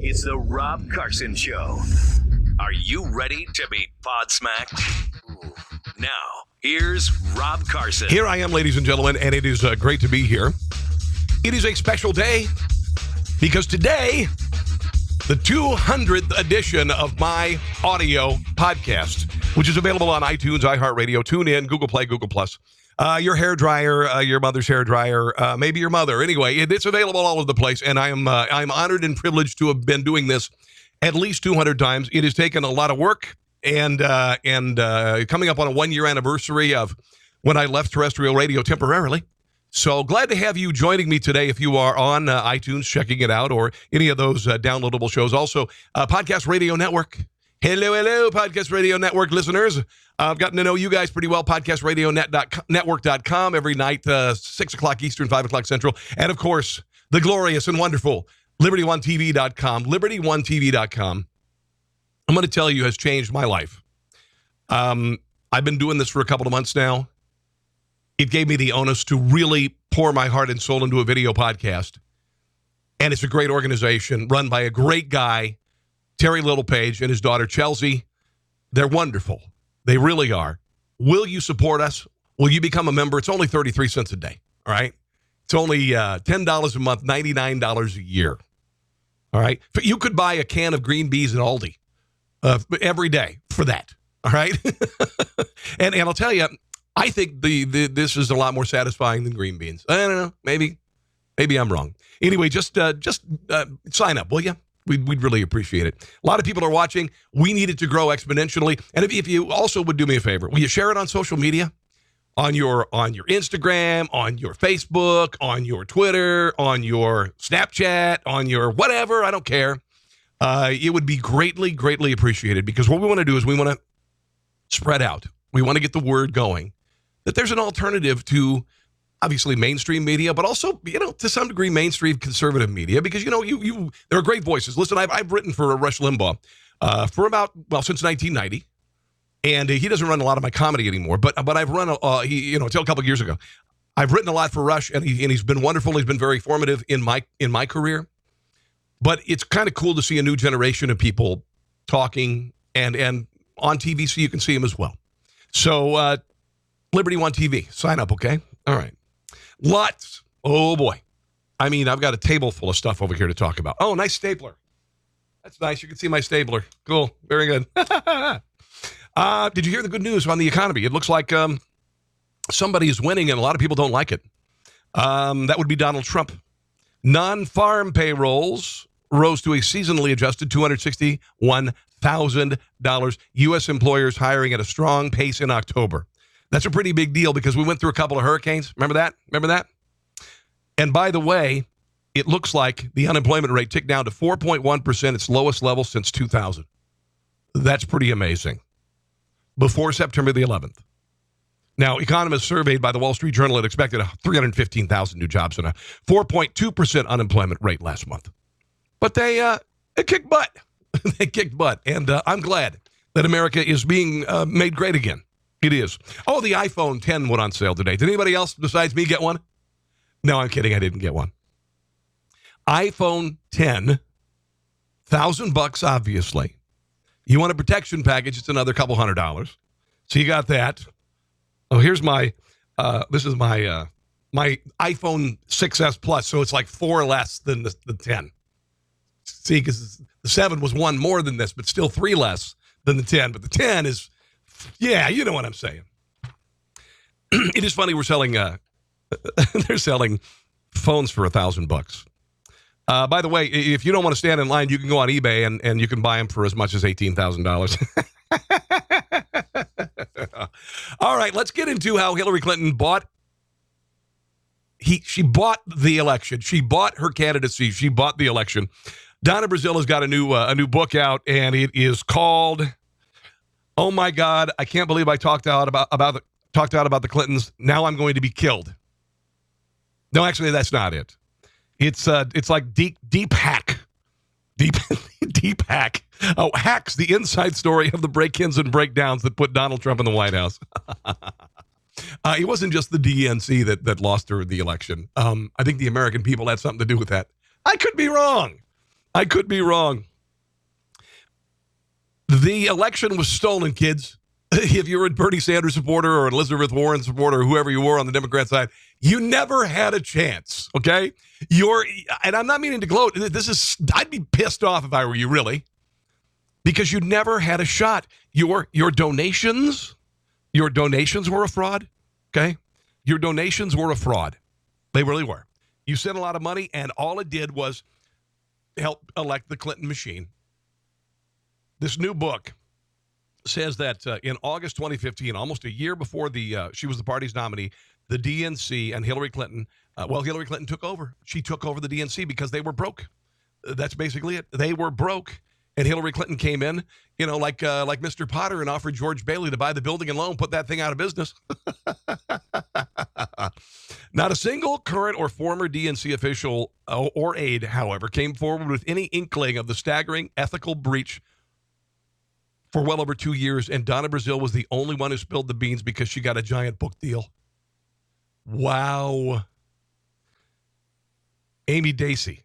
It's the Rob Carson Show. Are you ready to be pod-smacked? Now, here's Rob Carson. Here I am, ladies and gentlemen, and it is great to be here. It is a special day because today, the 200th edition of my audio podcast, which is available on iTunes, iHeartRadio, TuneIn, Google Play, Google Plus. Your hairdryer, your mother's hairdryer, maybe your mother. Anyway, it's available all over the place, and I'm honored and privileged to have been doing this at least 200 times. It has taken a lot of work, and coming up on a one-year anniversary of when I left terrestrial radio temporarily. So glad to have you joining me today if you are on iTunes, checking it out, or any of those downloadable shows. Also, Podcast Radio Network. Hello, Podcast Radio Network listeners. I've gotten to know you guys pretty well. PodcastRadioNetwork.com every night, 6 o'clock Eastern, 5 o'clock Central. And, of course, the glorious and wonderful LibertyOneTV.com. LibertyOneTV.com, I'm going to tell you, has changed my life. I've been doing this for a couple of months now. It gave me the onus to really pour my heart and soul into a video podcast. And it's a great organization run by a great guy, Terry Littlepage, and his daughter, Chelsea. They're wonderful. They really are. Will you support us? Will you become a member? It's only 33 cents a day, all right? It's only $10 a month, $99 a year, all right? You could buy a can of green beans at Aldi every day for that, all right? and I'll tell you, I think this is a lot more satisfying than green beans. I don't know. Maybe I'm wrong. Anyway, just sign up, will you? We'd really appreciate it. A lot of people are watching. We need it to grow exponentially. And if you also would do me a favor, will you share it on social media? On your Instagram, on your Facebook, on your Twitter, on your Snapchat, on your whatever, I don't care. It would be greatly, greatly appreciated, because what we want to do is we want to spread out. We want to get the word going that there's an alternative to, obviously, mainstream media, but also, to some degree, mainstream conservative media, because, you there are great voices. Listen, I've written for Rush Limbaugh since 1990, and he doesn't run a lot of my comedy anymore, but I've run, until a couple of years ago. I've written a lot for Rush, and he's been wonderful. He's been very formative in my career, but it's kind of cool to see a new generation of people talking and on TV, so you can see them as well. So, Liberty One TV, sign up, okay? All right. Lots. Oh, boy. I mean, I've got a table full of stuff over here to talk about. Oh, nice stapler. That's nice. You can see my stapler. Cool. Very good. Did you hear the good news on the economy? It looks like somebody is winning, and a lot of people don't like it. That would be Donald Trump. Non-farm payrolls rose to a seasonally adjusted $261,000. U.S. employers hiring at a strong pace in October. That's a pretty big deal because we went through a couple of hurricanes. Remember that? And by the way, it looks like the unemployment rate ticked down to 4.1%, its lowest level since 2000. That's pretty amazing. Before September the 11th. Now, economists surveyed by the Wall Street Journal had expected 315,000 new jobs and a 4.2% unemployment rate last month. But they kicked butt. They kicked butt. And I'm glad that America is being made great again. It is. Oh, the iPhone 10 went on sale today. Did anybody else besides me get one? No, I'm kidding. I didn't get one. iPhone 10, $1,000, obviously. You want a protection package, it's another couple $100. So you got that. Oh, here's my, this is my iPhone 6S Plus, so it's like 4 less than the 10. See, because the 7 was 1 more than this, but still 3 less than the 10. But the 10 is, yeah, you know what I'm saying. It is funny, we're selling, they're selling phones for $1,000. By the way, if you don't want to stand in line, you can go on eBay and you can buy them for as much as $18,000. All right, let's get into how Hillary Clinton she bought the election. She bought her candidacy. She bought the election. Donna Brazilla's got a new book out, and it is called, "Oh My God, I Can't Believe I Talked Out About the Clintons. Now I'm Going to Be Killed." No, actually, that's not it. It's like deep hack. Deep hack. Oh, hacks, the inside story of the break-ins and breakdowns that put Donald Trump in the White House. It wasn't just the DNC that lost her the election. I think the American people had something to do with that. I could be wrong. I could be wrong. The election was stolen, kids. If you were a Bernie Sanders supporter or an Elizabeth Warren supporter or whoever you were on the Democrat side, you never had a chance, okay? And I'm not meaning to gloat. I'd be pissed off if I were you, really, because you never had a shot. Your donations were a fraud, okay? Your donations were a fraud. They really were. You sent a lot of money, and all it did was help elect the Clinton machine. This new book says that in August 2015, almost a year before she was the party's nominee, the DNC and Hillary Clinton, Hillary Clinton took over. She took over the DNC because they were broke. That's basically it. They were broke. And Hillary Clinton came in, like Mr. Potter, and offered George Bailey to buy the building and loan, put that thing out of business. Not a single current or former DNC official or aide, however, came forward with any inkling of the staggering ethical breach for well over 2 years, and Donna Brazile was the only one who spilled the beans because she got a giant book deal. Wow. Amy Dacey,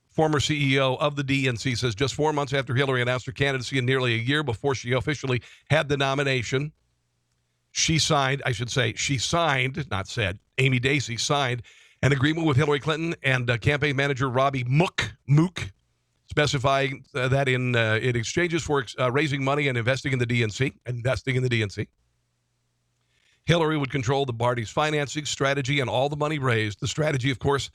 former CEO of the DNC, says just 4 months after Hillary announced her candidacy and nearly a year before she officially had the nomination, Amy Dacey signed an agreement with Hillary Clinton and campaign manager Robbie Mook, specifying that in exchanges for raising money and investing in the DNC, Hillary would control the party's financing strategy and all the money raised. The strategy, of course,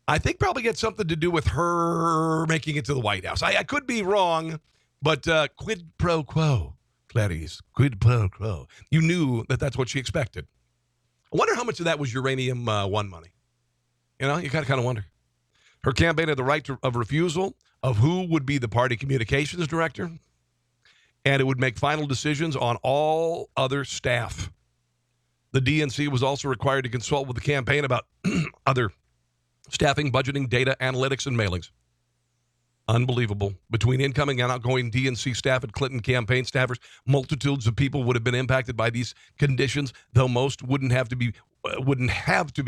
I think probably had something to do with her making it to the White House. I could be wrong, but quid pro quo, Clarice, quid pro quo. You knew that that's what she expected. I wonder how much of that was Uranium One money. You got to kind of wonder. Her campaign had the right of refusal of who would be the party communications director, and it would make final decisions on all other staff. The DNC was also required to consult with the campaign about other staffing, budgeting, data, analytics, and mailings. Unbelievable. Between incoming and outgoing DNC staff and Clinton campaign staffers, multitudes of people would have been impacted by these conditions, though most wouldn't have to be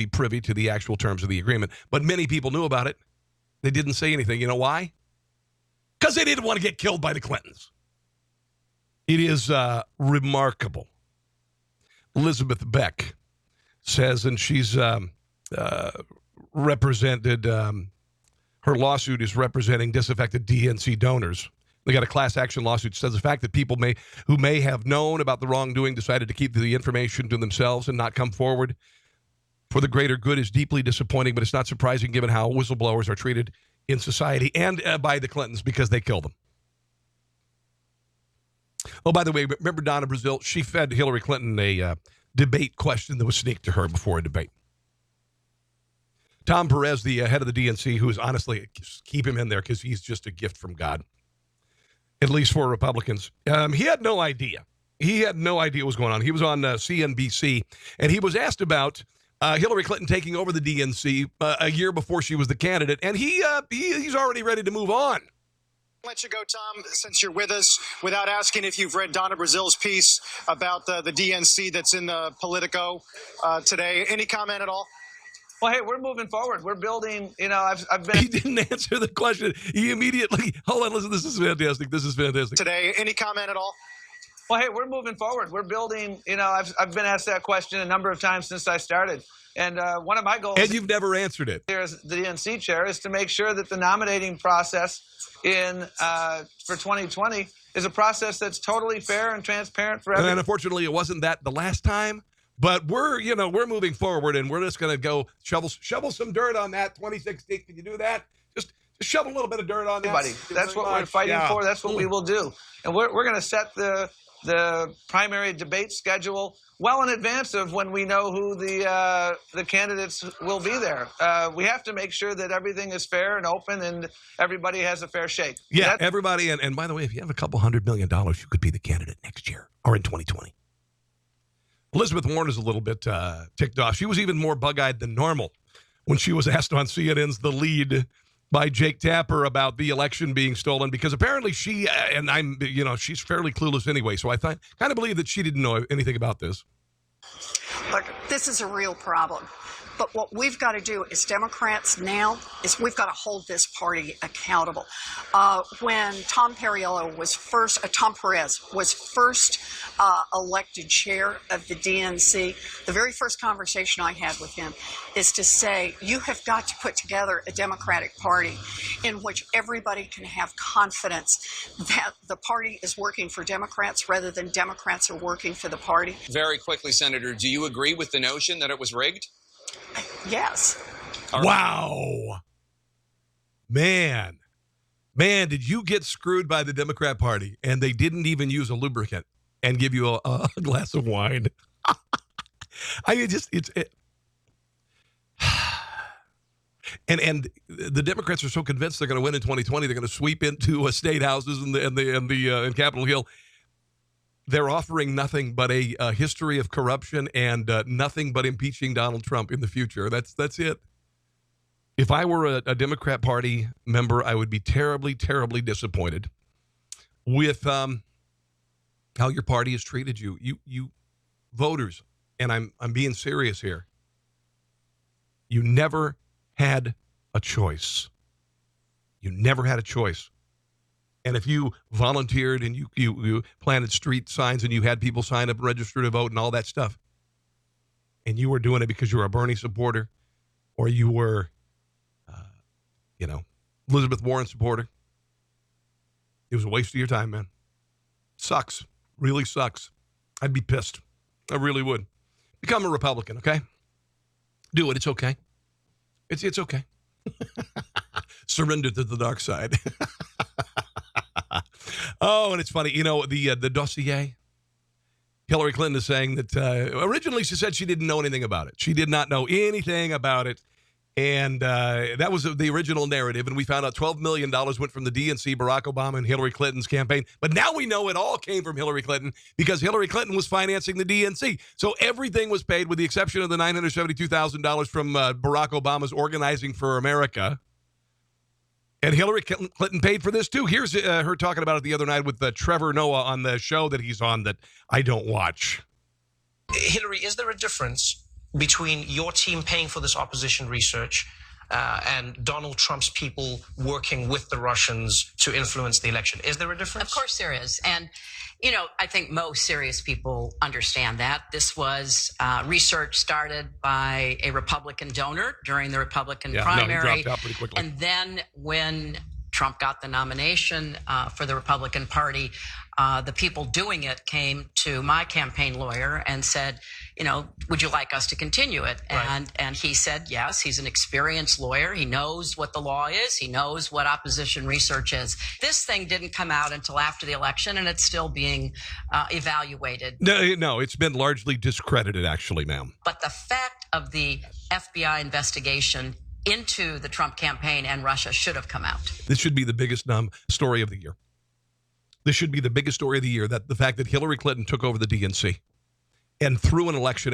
privy to the actual terms of the agreement. But many people knew about it. They didn't say anything. You know why? Because they didn't want to get killed by the Clintons. It is remarkable. Elizabeth Beck says, and she's represented, her lawsuit is representing disaffected DNC donors. They got a class action lawsuit that says the fact that people who may have known about the wrongdoing decided to keep the information to themselves and not come forward for the greater good is deeply disappointing, but it's not surprising given how whistleblowers are treated in society and by the Clintons because they killed them. Oh, by the way, remember Donna Brazile? She fed Hillary Clinton a debate question that was sneaked to her before a debate. Tom Perez, the head of the DNC, who is honestly, keep him in there because he's just a gift from God, at least for Republicans. He had no idea. He had no idea what was going on. He was on CNBC, and he was asked about Hillary Clinton taking over the DNC a year before she was the candidate, and he's already ready to move on. Let you go, Tom, since you're with us, without asking if you've read Donna Brazile's piece about the DNC that's in the Politico today. Any comment at all? Well, hey, we're moving forward. We're building, I've been... He didn't answer the question. He immediately, hold on, listen, this is fantastic. This is fantastic. Today, any comment at all? Well, hey, we're moving forward. We're building, I've been asked that question a number of times since I started. And one of my goals... And you've never answered it. ...here as the DNC chair is to make sure that the nominating process for 2020 is a process that's totally fair and transparent for everyone. And unfortunately, it wasn't that the last time. But we're moving forward, and we're just going to go shovel some dirt on that 2016. Can you do that? Just shovel a little bit of dirt on that. Everybody. That's what we're fighting for. That's what we will do. And we're going to set the primary debate schedule well in advance of when we know who the candidates will be there. We have to make sure that everything is fair and open and everybody has a fair shake. Yeah, everybody. And by the way, if you have a couple $100 million, you could be the candidate next year or in 2020. Elizabeth Warren is a little bit ticked off. She was even more bug-eyed than normal when she was asked on CNN's The Lead by Jake Tapper about the election being stolen, because apparently she's fairly clueless anyway. So I kind of believe that she didn't know anything about this. Look, this is a real problem. But what we've got to do as Democrats now is we've got to hold this party accountable. When Tom Perez was first elected chair of the DNC, the very first conversation I had with him is to say, you have got to put together a Democratic Party in which everybody can have confidence that the party is working for Democrats rather than Democrats are working for the party. Very quickly, Senator, do you agree with the notion that it was rigged? Yes. Wow. Man, did you get screwed by the Democrat Party and they didn't even use a lubricant and give you a glass of wine? I mean, And the Democrats are so convinced they're going to win in 2020, they're going to sweep into state houses and Capitol Hill. They're offering nothing but a history of corruption and nothing but impeaching Donald Trump in the future. That's it. If I were a Democrat Party member, I would be terribly, terribly disappointed with how your party has treated you. You voters, and I'm being serious here. You never had a choice. You never had a choice. And if you volunteered and you planted street signs and you had people sign up and register to vote and all that stuff, and you were doing it because you were a Bernie supporter or you were, Elizabeth Warren supporter, it was a waste of your time, man. Sucks. Really sucks. I'd be pissed. I really would. Become a Republican, okay? Do it. It's okay. It's okay. Surrender to the dark side. Oh, and it's funny. The dossier. Hillary Clinton is saying that originally she said she didn't know anything about it. She did not know anything about it. And that was the original narrative. And we found out $12 million went from the DNC, Barack Obama, and Hillary Clinton's campaign. But now we know it all came from Hillary Clinton because Hillary Clinton was financing the DNC. So everything was paid with the exception of the $972,000 from Barack Obama's Organizing for America. And Hillary Clinton paid for this, too. Here's her talking about it the other night with Trevor Noah on the show that he's on that I don't watch. Hillary, is there a difference between your team paying for this opposition research and Donald Trump's people working with the Russians to influence the election? Is there a difference? Of course there is. And, I think most serious people understand that. This was research started by a Republican donor during the Republican primary. He dropped out pretty quickly. And then when Trump got the nomination for the Republican Party, the people doing it came to my campaign lawyer and said, would you like us to continue it? Right. And he said, yes, he's an experienced lawyer. He knows what the law is. He knows what opposition research is. This thing didn't come out until after the election, and it's still being evaluated. No, it's been largely discredited, actually, ma'am. But the fact of the FBI investigation into the Trump campaign and Russia should have come out. This should be the biggest story of the year. This should be the biggest story of the year, that the fact that Hillary Clinton took over the DNC and threw an election.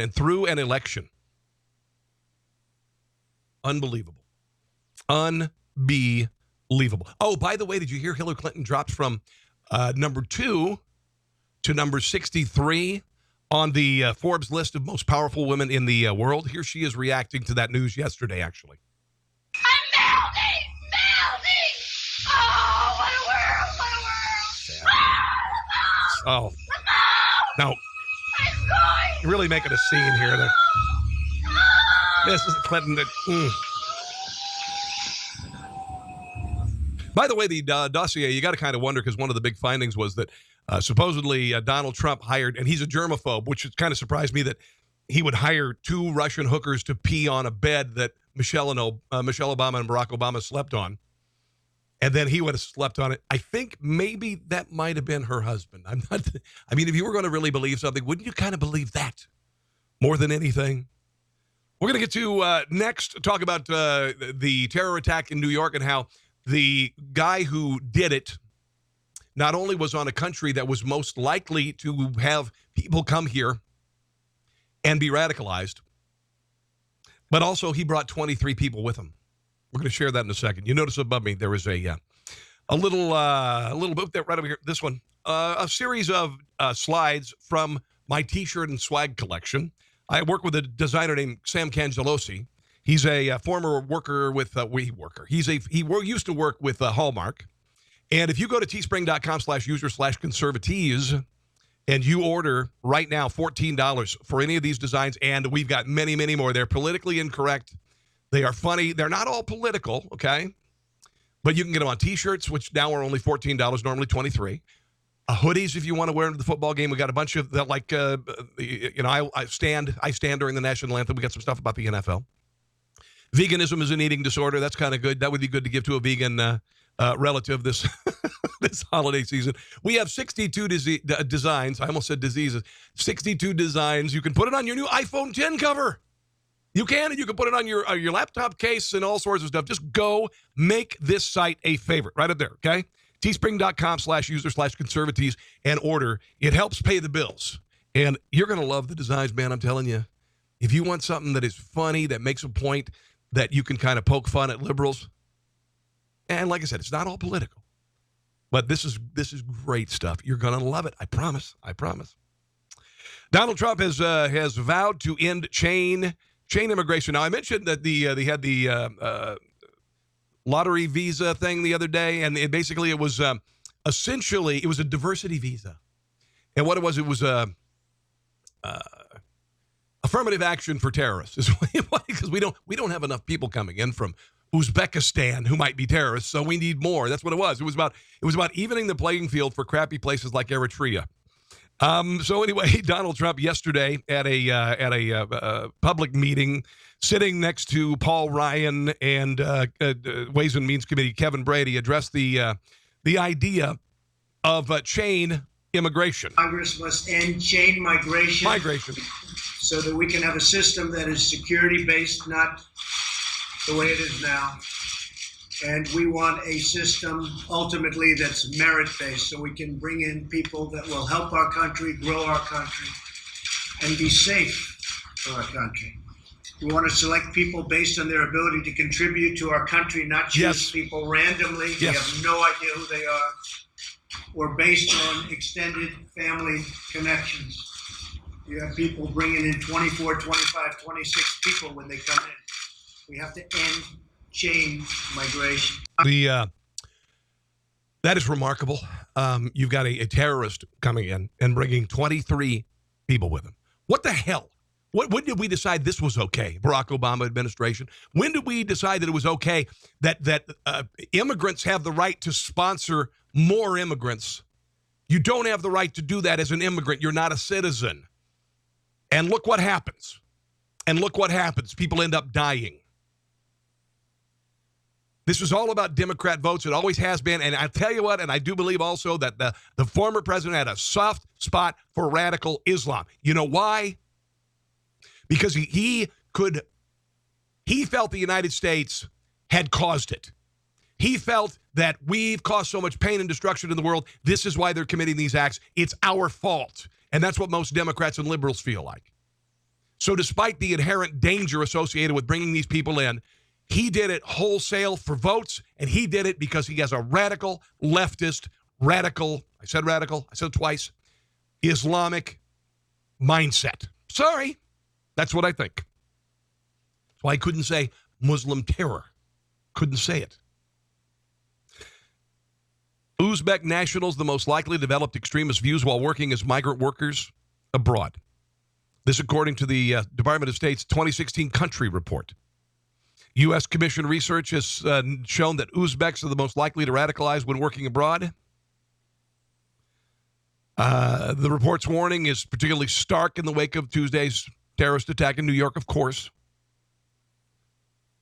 Unbelievable. Unbelievable. Oh, by the way, did you hear Hillary Clinton dropped from number 2 to number 63 on the Forbes list of most powerful women in the world? Here she is reacting to that news yesterday, actually. I'm melting! Oh, what a world! Oh. No. You're really making a scene here. This is Clinton. By the way, the dossier, you got to kind of wonder, because one of the big findings was that supposedly Donald Trump hired, and he's a germaphobe, which kind of surprised me that he would hire 2 Russian hookers to pee on a bed that Michelle Obama and Barack Obama slept on. And then he would have slept on it. I think maybe that might have been her husband. If you were going to really believe something, wouldn't you kind of believe that more than anything? We're going to get to next talk about the terror attack in New York and how the guy who did it not only was on a country that was most likely to have people come here and be radicalized, but also he brought 23 people with him. We're going to share that in a second. You notice above me there is a little book there right over here. This one, a series of slides from my T-shirt and swag collection. I work with a designer named Sam Cangelosi, He's a former worker with He used to work with Hallmark. And if you go to teespring.com/user/conservatees and you order right now $14 for any of these designs, and we've got many, many more. They're politically incorrect. They are funny. They're not all political, okay? But you can get them on T-shirts, which now are only $14, normally $23. Hoodies, if you want to wear them to the football game. We got a bunch of that, like, I stand during the national anthem. We got some stuff about the NFL. Veganism is an eating disorder. That's kind of good. That would be good to give to a vegan relative this this holiday season. We have 62 designs. I almost said diseases. 62 designs. You can put it on your new iPhone 10 cover. You can, and you can put it on your laptop case and all sorts of stuff. Just go make this site a favorite right up there, okay? Teespring.com/user/conservatees and order. It helps pay the bills. And you're going to love the designs, man, I'm telling you. If you want something that is funny, that makes a point, that you can kind of poke fun at liberals, and like I said, it's not all political. But this is great stuff. You're going to love it. I promise. Donald Trump has vowed to end chain immigration. Now, I mentioned that they had the lottery visa thing the other day, and it was essentially it was a diversity visa. And what it was affirmative action for terrorists, is because we don't have enough people coming in from Uzbekistan who might be terrorists, so we need more. That's what it was. It was about evening the playing field for crappy places like Eritrea. So anyway, Donald Trump yesterday at a public meeting, sitting next to Paul Ryan and Ways and Means Committee Kevin Brady, addressed the idea of chain immigration. Congress must end chain migration so that we can have a system that is security-based, not the way it is now. And we want a system ultimately that's merit-based, so we can bring in people that will help our country, grow our country, and be safe for our country. We want to select people based on their ability to contribute to our country, not choose people randomly. We have no idea who they are, or based on extended family connections. You have people bringing in 24, 25, 26 people when they come in. We have to end chain migration. That is remarkable. You've got a terrorist coming in and bringing 23 people with him. What the hell? When did we decide this was okay, Barack Obama administration? When did we decide that it was okay that immigrants have the right to sponsor more immigrants? You don't have the right to do that as an immigrant. You're not a citizen. And look what happens. People end up dying. This is all about Democrat votes. It always has been. And I tell you what, and I do believe also that the former president had a soft spot for radical Islam. You know why? Because he felt the United States had caused it. He felt that we've caused so much pain and destruction in the world. This is why they're committing these acts. It's our fault. And that's what most Democrats and liberals feel like. So despite the inherent danger associated with bringing these people in, he did it wholesale for votes, and he did it because he has a radical, leftist, I said it twice, Islamic mindset. Sorry, that's what I think. That's why I couldn't say Muslim terror. Couldn't say it. Uzbek nationals, the most likely developed extremist views while working as migrant workers abroad. This according to the Department of State's 2016 country report. U.S. Commission research has shown that Uzbeks are the most likely to radicalize when working abroad. The report's warning is particularly stark in the wake of Tuesday's terrorist attack in New York, of course.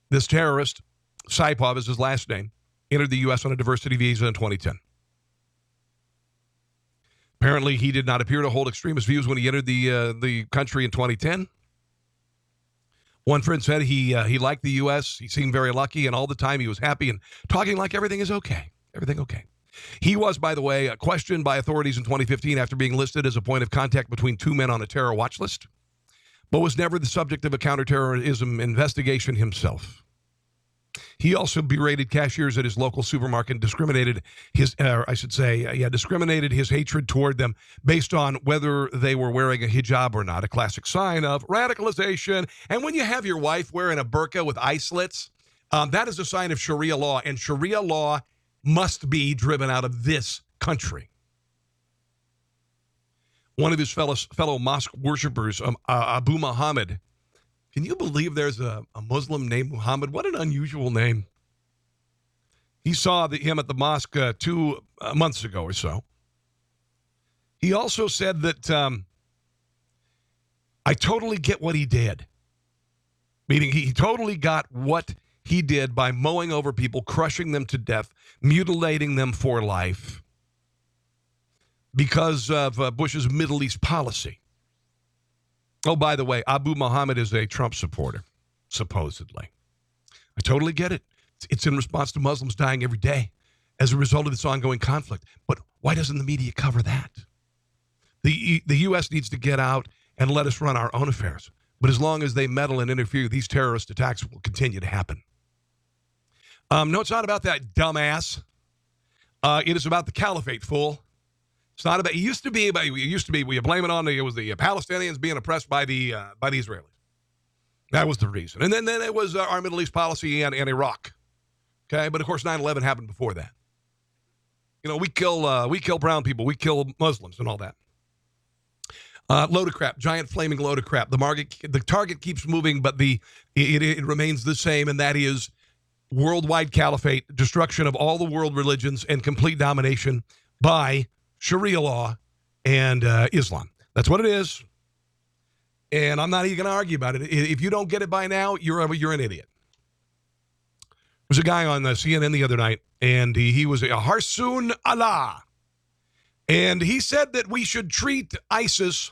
This terrorist, Saipov is his last name, entered the U.S. on a diversity visa in 2010. Apparently, he did not appear to hold extremist views when he entered the country in 2010. One friend said he liked the U.S. He seemed very lucky, and all the time he was happy and talking like everything is okay. Everything okay. He was, by the way, questioned by authorities in 2015 after being listed as a point of contact between two men on a terror watch list, but was never the subject of a counterterrorism investigation himself. He also berated cashiers at his local supermarket and discriminated his hatred toward them based on whether they were wearing a hijab or not, a classic sign of radicalization. And when you have your wife wearing a burqa with eye slits, that is a sign of Sharia law, and Sharia law must be driven out of this country. One of his fellow mosque worshipers, Abu Muhammad. Can you believe there's a Muslim named Muhammad? What an unusual name. He saw him at the mosque 2 months ago or so. He also said that I totally get what he did. Meaning he totally got what he did by mowing over people, crushing them to death, mutilating them for life because of Bush's Middle East policy. Oh, by the way, Abu Muhammad is a Trump supporter, supposedly. I totally get it. It's in response to Muslims dying every day as a result of this ongoing conflict. But why doesn't the media cover that? The U.S. needs to get out and let us run our own affairs. But as long as they meddle and interfere, these terrorist attacks will continue to happen. No, it's not about that dumbass. It is about the caliphate, fool. It's not about. It used to be. We blame it on the Palestinians being oppressed by the Israelis. That was the reason. And then it was our Middle East policy and Iraq. Okay, but of course 9/11 happened before that. You know, we kill brown people, we kill Muslims and all that. Load of crap, giant flaming load of crap. The target keeps moving, but it remains the same, and that is worldwide caliphate, destruction of all the world religions, and complete domination by Sharia law and Islam. That's what it is. And I'm not even going to argue about it. If you don't get it by now, you're an idiot. There was a guy on CNN the other night, and he was a Harsoon Allah. And he said that we should treat ISIS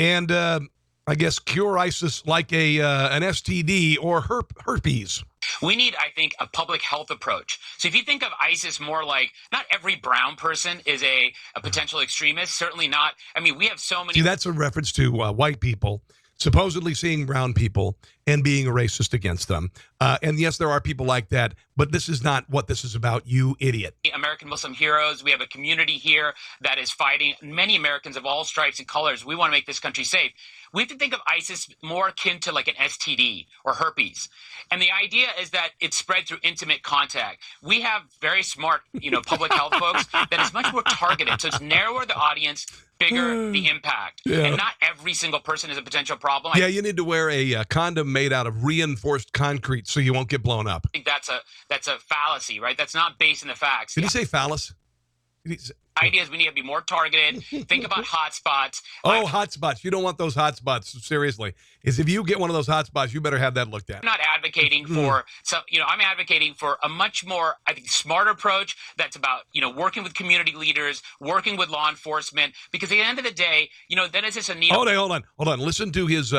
and, I guess, cure ISIS like an STD or herpes. We need, I think, a public health approach. So if you think of ISIS more like not every brown person is a potential extremist, certainly not. I mean, we have so many. See, that's a reference to white people supposedly seeing brown people and being racist against them. And yes, there are people like that, but this is not what this is about, you idiot. American Muslim heroes. We have a community here that is fighting. Many Americans of all stripes and colors. We want to make this country safe. We have to think of ISIS more akin to like an STD or herpes. And the idea is that it's spread through intimate contact. We have very smart, public health folks that is much more targeted. So it's narrower the audience, bigger the impact. Yeah. And not every single person is a potential problem. Yeah, you need to wear a condom made out of reinforced concrete so you won't get blown up. I think that's a fallacy, right? That's not based in the facts. Did he say phallus? Idea is we need to be more targeted. Think about hotspots. Oh, hotspots. You don't want those hotspots. Seriously. If you get one of those hotspots, you better have that looked at. I'm not advocating for I'm advocating for a much more, I think, smart approach that's about, working with community leaders, working with law enforcement, because at the end of the day, then it's just a needle. Hold on. Listen to his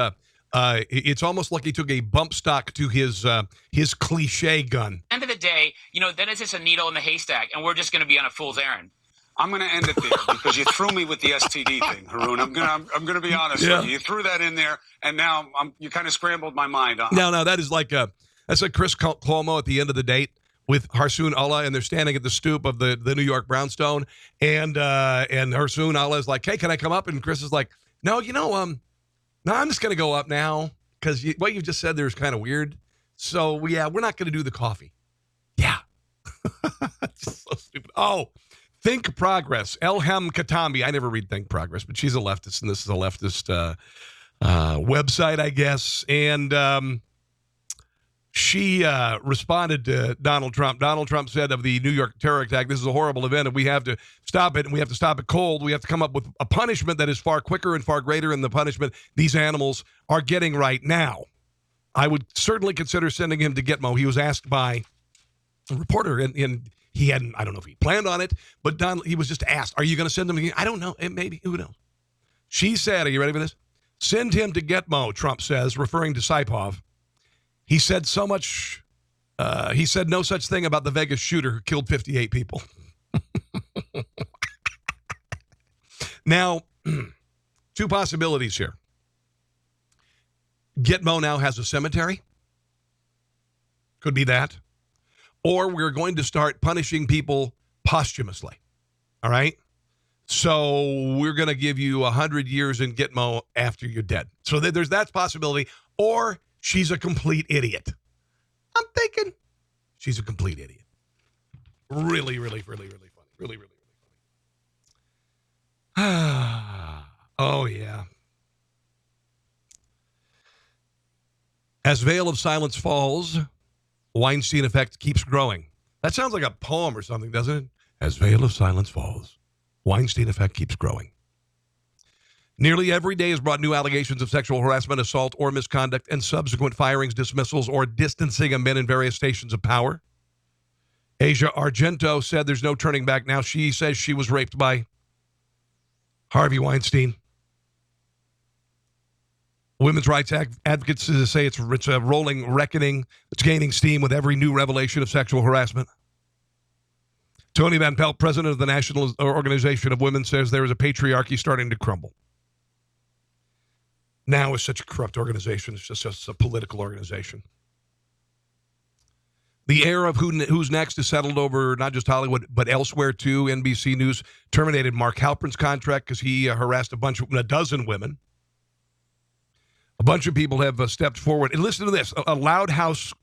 it's almost like he took a bump stock to his cliche gun. At the end of the day, then it's just a needle in the haystack, and we're just going to be on a fool's errand. I'm going to end it there because you threw me with the STD thing, Haroon. I'm going to be honest with you. You threw that in there, and now you kind of scrambled my mind. No, that is that's like Chris Cuomo at the end of the date with Harsoon Allah, and they're standing at the stoop of the New York brownstone, and Harsoon Allah is like, "Hey, can I come up?" And Chris is like, "No, no, I'm just going to go up now because what you just said there is kind of weird. So yeah, we're not going to do the coffee." Yeah, so stupid. Oh. Think Progress, Elham Khatami. I never read Think Progress, but she's a leftist, and this is a leftist website, I guess. And she responded to Donald Trump. Donald Trump said of the New York terror attack, "This is a horrible event, and we have to stop it, and we have to stop it cold. We have to come up with a punishment that is far quicker and far greater than the punishment these animals are getting right now." I would certainly consider sending him to Gitmo. He was asked by a reporter, and he hadn't, I don't know if he planned on it, but he was just asked, "Are you going to send him again?" I don't know. Maybe. Who knows? She said, are you ready for this? "Send him to Gitmo," Trump says, referring to Saipov. He said he said no such thing about the Vegas shooter who killed 58 people. Now, two possibilities here. Gitmo now has a cemetery. Could be that. or we're going to start punishing people posthumously. All right? So we're going to give you 100 years in Gitmo after you're dead. So there's that possibility. Or she's a complete idiot. I'm thinking she's a complete idiot. Really, really, really, really funny. Really, really, really funny. Oh, yeah. As Veil of Silence falls, Weinstein effect keeps growing. That sounds like a poem or something, doesn't it? As Veil of Silence falls, Weinstein effect keeps growing. Nearly every day has brought new allegations of sexual harassment, assault, or misconduct, and subsequent firings, dismissals, or distancing of men in various stations of power. Asia Argento said there's no turning back now. She says she was raped by Harvey Weinstein. Women's rights advocates say it's a rolling reckoning that's gaining steam with every new revelation of sexual harassment. Tony Van Pelt, president of the National Organization of Women, says there is a patriarchy starting to crumble. Now it's such a corrupt organization. It's just a political organization. The air of who's next is settled over not just Hollywood, but elsewhere too. NBC News terminated Mark Halperin's contract because he harassed a dozen women. A bunch of people have stepped forward. And listen to this. A Loud House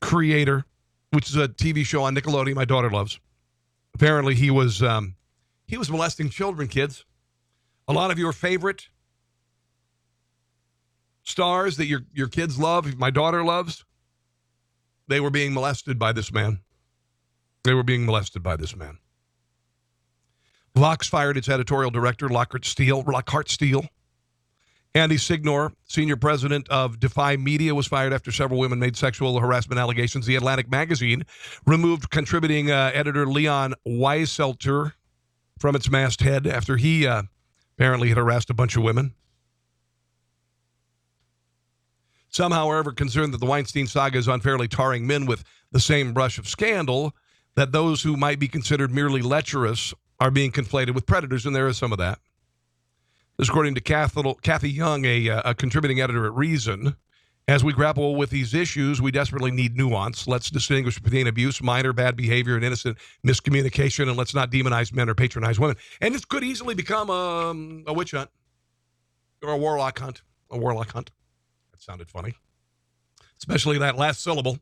creator, which is a TV show on Nickelodeon my daughter loves. Apparently he was molesting children, kids. A lot of your favorite stars that your kids love, my daughter loves, they were being molested by this man. Vox fired its editorial director, Lockhart Steele. Andy Signor, senior president of Defy Media, was fired after several women made sexual harassment allegations. The Atlantic magazine removed contributing editor Leon Weiselter from its masthead after he apparently had harassed a bunch of women. Some, however, concerned that the Weinstein saga is unfairly tarring men with the same brush of scandal, that those who might be considered merely lecherous are being conflated with predators, and there is some of that. This is according to Kathy Young, a contributing editor at Reason. As we grapple with these issues, we desperately need nuance. Let's distinguish between abuse, minor bad behavior, and innocent miscommunication, and let's not demonize men or patronize women. And this could easily become a witch hunt or a warlock hunt. That sounded funny, especially that last syllable.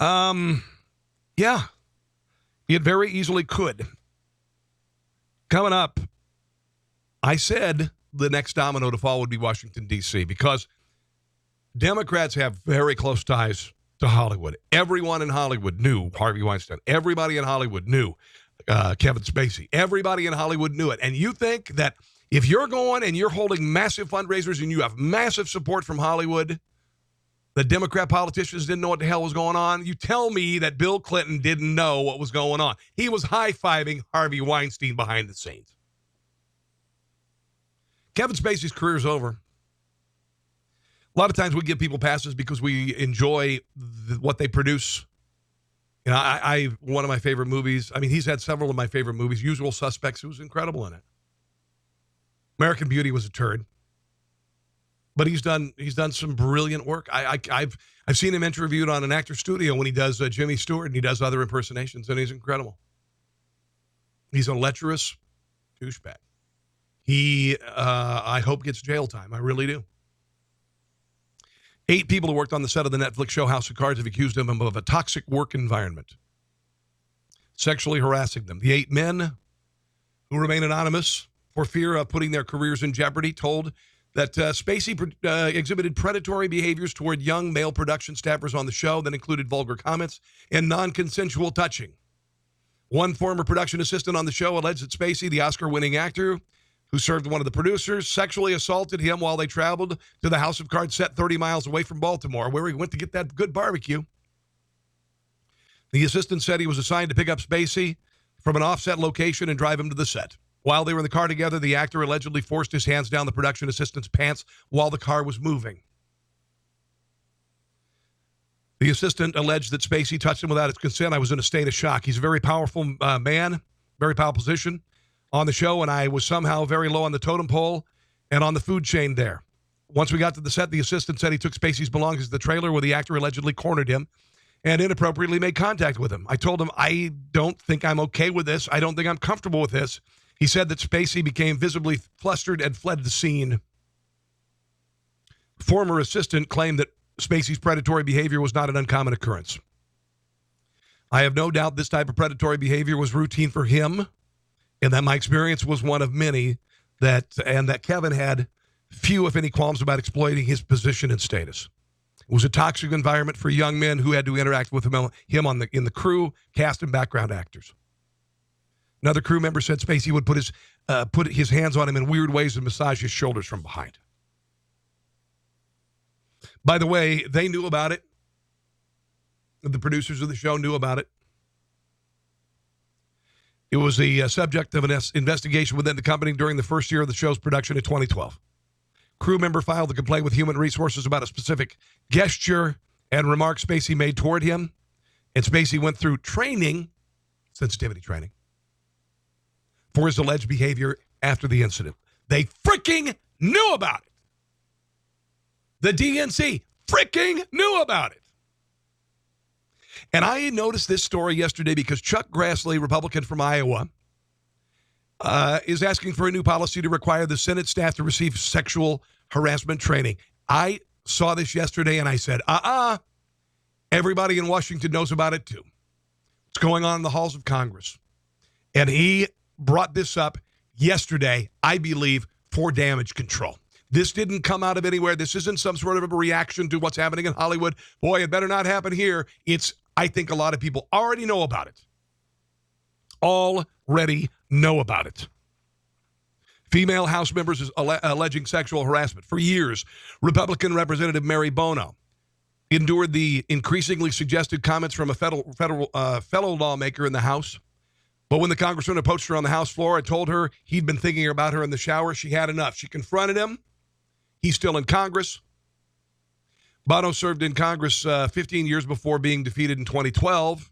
Yeah, it very easily could. Coming up, I said the next domino to fall would be Washington, D.C., because Democrats have very close ties to Hollywood. Everyone in Hollywood knew Harvey Weinstein. Everybody in Hollywood knew Kevin Spacey. Everybody in Hollywood knew it. And you think that if you're going and you're holding massive fundraisers and you have massive support from Hollywood, the Democrat politicians didn't know what the hell was going on? You tell me that Bill Clinton didn't know what was going on. He was high-fiving Harvey Weinstein behind the scenes. Kevin Spacey's career is over. A lot of times we give people passes because we enjoy what they produce. You know, one of my favorite movies, I mean, he's had several of my favorite movies. Usual Suspects, he was incredible in it. American Beauty was a turd. But he's done some brilliant work. I've seen him interviewed on an actor studio when he does Jimmy Stewart and he does other impersonations, and he's incredible. He's a lecherous douchebag. He, I hope, gets jail time. I really do. 8 people who worked on the set of the Netflix show House of Cards have accused him of a toxic work environment, sexually harassing them. The 8 men, who remain anonymous for fear of putting their careers in jeopardy, told that Spacey exhibited predatory behaviors toward young male production staffers on the show that included vulgar comments and non-consensual touching. One former production assistant on the show alleged that Spacey, the Oscar-winning actor who served one of the producers, sexually assaulted him while they traveled to the House of Cards set 30 miles away from Baltimore, where he went to get that good barbecue. The assistant said he was assigned to pick up Spacey from an offset location and drive him to the set. While they were in the car together, the actor allegedly forced his hands down the production assistant's pants while the car was moving. The assistant alleged that Spacey touched him without his consent. I was in a state of shock. He's a very powerful man, very powerful position on the show, and I was somehow very low on the totem pole and on the food chain there. Once we got to the set, the assistant said he took Spacey's belongings to the trailer where the actor allegedly cornered him and inappropriately made contact with him. I told him, I don't think I'm okay with this. I don't think I'm comfortable with this. He said that Spacey became visibly flustered and fled the scene. Former assistant claimed that Spacey's predatory behavior was not an uncommon occurrence. I have no doubt this type of predatory behavior was routine for him, and that my experience was one of many, that Kevin had few, if any, qualms about exploiting his position and status. It was a toxic environment for young men who had to interact with him in the crew, cast, and background actors. Another crew member said Spacey would put his hands on him in weird ways and massage his shoulders from behind. By the way, they knew about it. The producers of the show knew about it. It was the subject of an investigation within the company during the first year of the show's production in 2012. Crew member filed a complaint with Human Resources about a specific gesture and remark Spacey made toward him. And Spacey went through training, sensitivity training, for his alleged behavior after the incident. They freaking knew about it. The DNC freaking knew about it. And I noticed this story yesterday because Chuck Grassley, Republican from Iowa, is asking for a new policy to require the Senate staff to receive sexual harassment training. I saw this yesterday and I said, everybody in Washington knows about it too. It's going on in the halls of Congress. And he brought this up yesterday, I believe, for damage control. This didn't come out of anywhere. This isn't some sort of a reaction to what's happening in Hollywood. Boy, it better not happen here. I think a lot of people already know about it. Already know about it. Female House members is alleging sexual harassment. For years, Republican Representative Mary Bono endured the increasingly suggested comments from a fellow lawmaker in the House. But when the congressman approached her on the House floor and told her he'd been thinking about her in the shower, she had enough. She confronted him. He's still in Congress. Bono served in Congress 15 years before being defeated in 2012.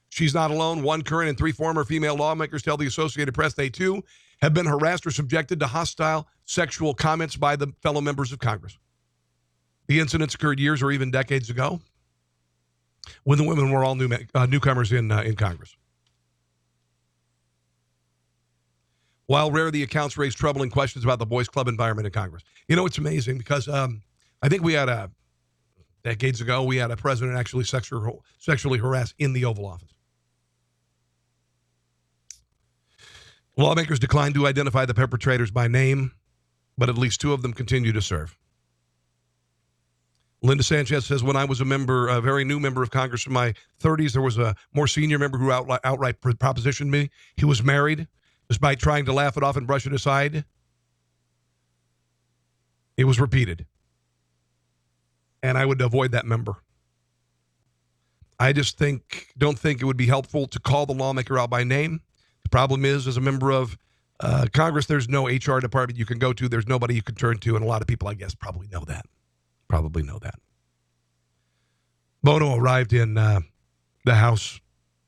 She's not alone. One current and 3 former female lawmakers tell the Associated Press they, too, have been harassed or subjected to hostile sexual comments by the fellow members of Congress. The incidents occurred years or even decades ago when the women were all newcomers in Congress. While rare, the accounts raise troubling questions about the boys' club environment in Congress. You know, it's amazing because I think decades ago, we had a president actually sexually harassed in the Oval Office. Lawmakers declined to identify the perpetrators by name, but at least 2 of them continue to serve. Linda Sanchez says, when I was a very new member of Congress in my 30s, there was a more senior member who outright propositioned me. He was married. Despite trying to laugh it off and brush it aside, it was repeated. And I would avoid that member. I just don't think it would be helpful to call the lawmaker out by name. The problem is, as a member of Congress, there's no HR department you can go to. There's nobody you can turn to. And a lot of people, I guess, probably know that. Bono arrived in the House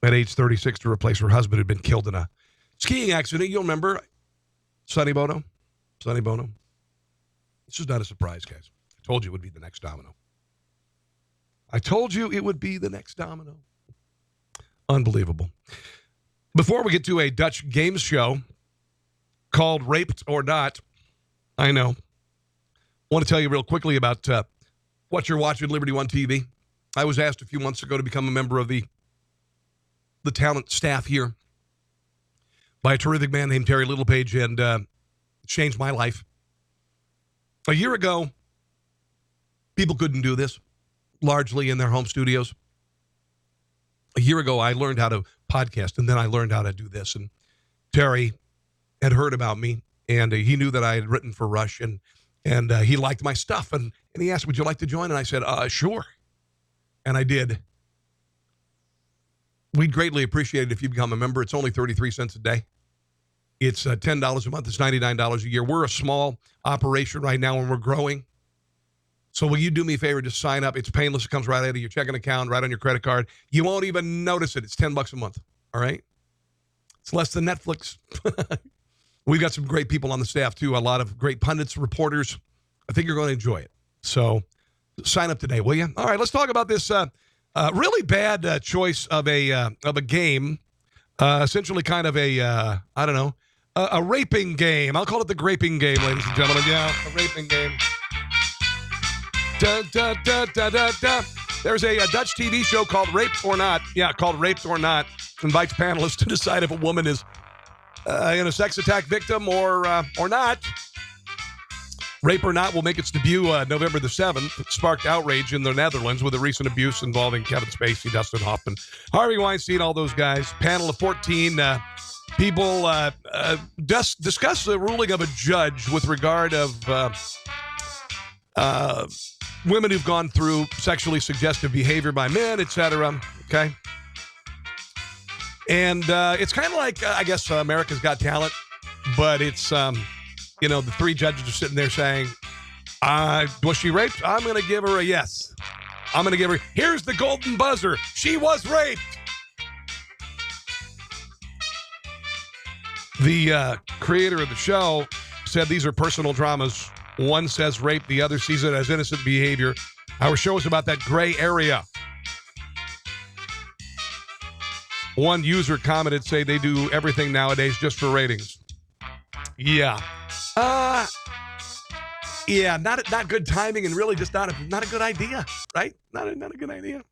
at age 36 to replace her husband who had been killed in a skiing accident. You'll remember Sonny Bono. This is not a surprise, guys. I told you it would be the next domino. Unbelievable. Before we get to a Dutch games show called Raped or Not, I know, I want to tell you real quickly about what you're watching Liberty One TV. I was asked a few months ago to become a member of the talent staff here by a terrific man named Terry Littlepage, and changed my life. A year ago, people couldn't do this, largely in their home studios. A year ago, I learned how to podcast, and then I learned how to do this. And Terry had heard about me, and he knew that I had written for Rush, and he liked my stuff. And he asked, would you like to join? And I said, sure. And I did. We'd greatly appreciate it if you become a member. It's only 33 cents a day. It's $10 a month. It's $99 a year. We're a small operation right now, and we're growing. So will you do me a favor? Just sign up. It's painless. It comes right out of your checking account, right on your credit card. You won't even notice it. It's $10 a month. All right? It's less than Netflix. We've got some great people on the staff, too. A lot of great pundits, reporters. I think you're going to enjoy it. So sign up today, will you? All right, let's talk about this Really bad choice of a game. Essentially kind of a raping game. I'll call it the graping game, ladies and gentlemen. Yeah, a raping game. Da, da, da, da, da, da. There's a Dutch TV show called Raped or Not. Yeah, called Raped or Not. Invites panelists to decide if a woman is in a sex attack victim or not. Rape or Not will make its debut November the 7th. It sparked outrage in the Netherlands with a recent abuse involving Kevin Spacey, Dustin Hoffman, Harvey Weinstein, all those guys. Panel of 14 people discuss the ruling of a judge with regard of women who've gone through sexually suggestive behavior by men, etc. Okay? And it's kind of like, I guess, America's Got Talent, but it's... the three judges are sitting there saying, was she raped? I'm going to give her a yes. I'm going to give her, here's the golden buzzer. She was raped. The creator of the show said these are personal dramas. One says rape, the other sees it as innocent behavior. Our show is about that gray area. One user commented, say they do everything nowadays just for ratings. Yeah. Not good timing and really just not a good idea, right? Not a good idea.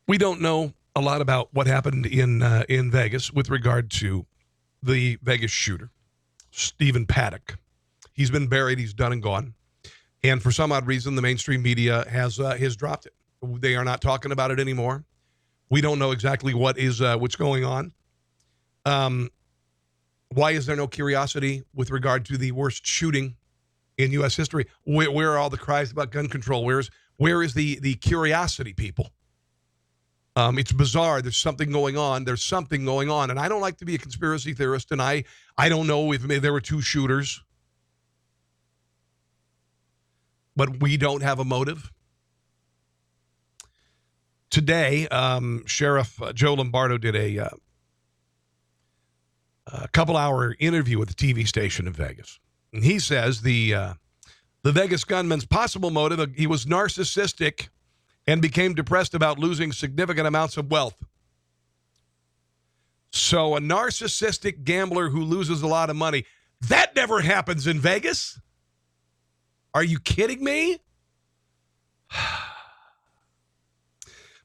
We don't know a lot about what happened in Vegas with regard to the Vegas shooter, Stephen Paddock. He's been buried. He's done and gone. And for some odd reason, the mainstream media has dropped it. They are not talking about it anymore. We don't know exactly what's going on. Why is there no curiosity with regard to the worst shooting in U.S. history? Where are all the cries about gun control? Where is the curiosity, people? It's bizarre. There's something going on. And I don't like to be a conspiracy theorist, and I don't know if maybe there were two shooters. But we don't have a motive. Today, Sheriff Joe Lombardo did a couple-hour interview with a TV station in Vegas. And he says the Vegas gunman's possible motive, he was narcissistic and became depressed about losing significant amounts of wealth. So a narcissistic gambler who loses a lot of money, that never happens in Vegas. Are you kidding me?